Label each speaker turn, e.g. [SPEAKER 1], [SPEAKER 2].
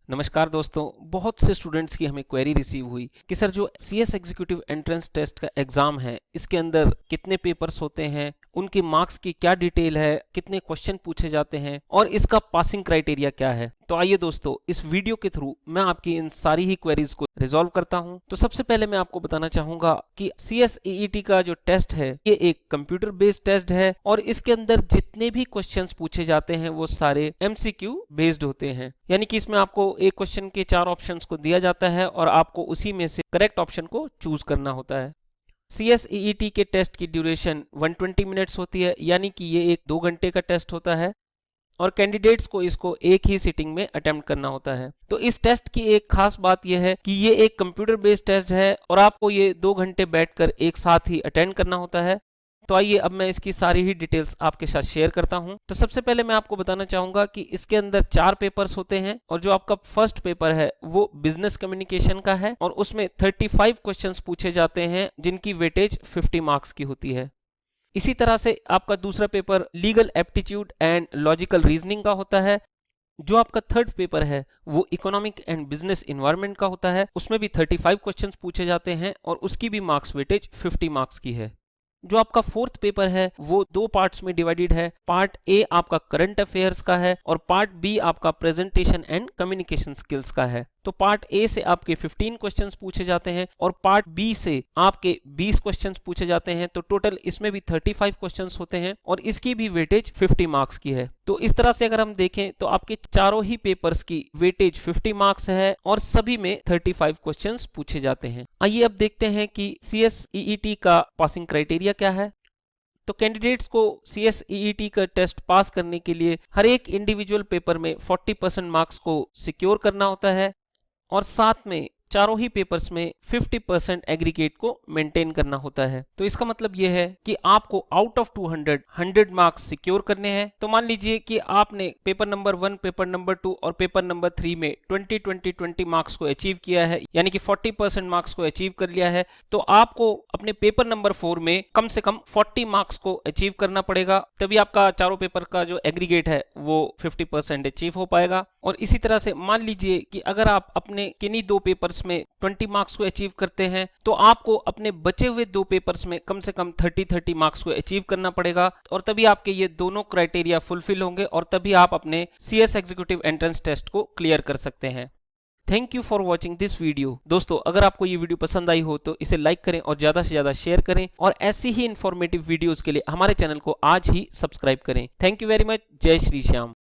[SPEAKER 1] नमस्कार दोस्तों, बहुत से स्टूडेंट्स की हमें क्वेरी रिसीव हुई कि सर जो CS एग्जीक्यूटिव एंट्रेंस टेस्ट का एग्जाम है इसके अंदर कितने पेपर्स होते हैं, उनके मार्क्स की क्या डिटेल है, कितने क्वेश्चन पूछे जाते हैं और इसका पासिंग क्राइटेरिया क्या है। तो आइए दोस्तों, इस वीडियो के थ्रू मैं आपकी इन सारी ही क्वेरीज को रिजॉल्व करता हूं। तो सबसे पहले मैं आपको बताना चाहूंगा कि CSEET का जो टेस्ट है ये एक कंप्यूटर बेस्ड टेस्ट है और इसके अंदर जितने भी क्वेश्चंस पूछे जाते हैं वो सारे MCQ बेस्ड होते हैं। यानी कि इसमें आपको एक क्वेश्चन के 4 ऑप्शंस को दिया जाता है और आपको उसी में से करेक्ट ऑप्शन को चूज करना होता है। CSEET के टेस्ट की ड्यूरेशन 120 मिनट्स होती है, यानी कि ये एक 2 घंटे का टेस्ट होता है और कैंडिडेट्स को इसको एक ही सिटिंग में अटेम्प्ट करना होता है। तो इस टेस्ट की एक खास बात यह है कि ये एक कंप्यूटर बेस्ड टेस्ट है और आपको ये 2 घंटे बैठकर एक साथ ही अटेंड करना होता है। तो आइए अब मैं इसकी सारी ही डिटेल्स आपके साथ शेयर करता हूं। तो सबसे पहले मैं आपको बताना चाहूंगा कि इसके अंदर 4 पेपर्स होते हैं और जो आपका फर्स्ट पेपर है वो बिजनेस कम्युनिकेशन का है और उसमें 35 क्वेश्चंस पूछे जाते हैं जिनकी वेटेज 50 मार्क्स की होती है। इसी तरह से आपका दूसरा paper legal aptitude and logical reasoning का होता है। जो आपका थर्ड पेपर है वो इकोनॉमिक एंड बिजनेस इन्वायरमेंट का होता है, उसमें भी 35 क्वेश्चंस पूछे जाते हैं और उसकी भी मार्क्स वेटेज 50 मार्क्स की है। जो आपका फोर्थ पेपर है वो 2 पार्ट्स में डिवाइडेड है। पार्ट ए आपका करंट अफेयर्स का है और पार्ट बी आपका प्रेजेंटेशन एंड कम्युनिकेशन स्किल्स का है। तो पार्ट ए से आपके 15 क्वेश्चंस पूछे जाते हैं और पार्ट बी से आपके 20 क्वेश्चंस पूछे जाते हैं। तो टोटल इसमें भी 35 क्वेश्चंस होते हैं और इसकी भी वेटेज 50 मार्क्स की है। तो इस तरह से अगर हम देखें तो आपके चारों ही पेपर्स की वेटेज 50 मार्क्स है और सभी में 35 क्वेश्चंस पूछे जाते हैं। आइए अब देखते हैं कि CSEET का पासिंग क्राइटेरिया क्या है। तो कैंडिडेट्स को CSEET का टेस्ट पास करने के लिए हर एक इंडिविजुअल पेपर में 40% मार्क्स को सिक्योर करना होता है और साथ में चारों ही पेपर्स में 50% एग्रीगेट को मेंटेन करना होता है। तो इसका मतलब यह है कि आपको आउट ऑफ 200 100 मार्क्स सिक्योर करने हैं। तो मान लीजिए कि आपने पेपर नंबर 1, पेपर नंबर 2 और पेपर नंबर 3 में 20 मार्क्स को अचीव किया है, यानी कि 40% मार्क्स को अचीव कर लिया है। तो आपको अपने पेपर नंबर 4 में कम से कम 40 मार्क्स को अचीव करना पड़ेगा, तभी आपका चारों पेपर का जो एग्रीगेट है वो 50% अचीव हो पाएगा। और इसी तरह से मान लीजिए कि अगर आप अपने किन्हीं 2 पेपर्स में 20 मार्क्स को अचीव करते हैं तो आपको अपने बचे हुए 2 पेपर्स में कम से कम 30 मार्क्स को अचीव करना पड़ेगा और तभी आपके ये दोनों क्राइटेरिया फुलफिल होंगे और तभी आप अपने CS एग्जीक्यूटिव एंट्रेंस टेस्ट को क्लियर कर सकते हैं। Thank you for watching this video. दोस्तों, अगर आपको ये वीडियो पसंद आई हो तो इसे लाइक करें और ज्यादा से ज्यादा शेयर करें और ऐसी ही इंफॉर्मेटिव वीडियोस के लिए हमारे चैनल को आज ही सब्सक्राइब करें। Thank you very much. जय श्री श्याम।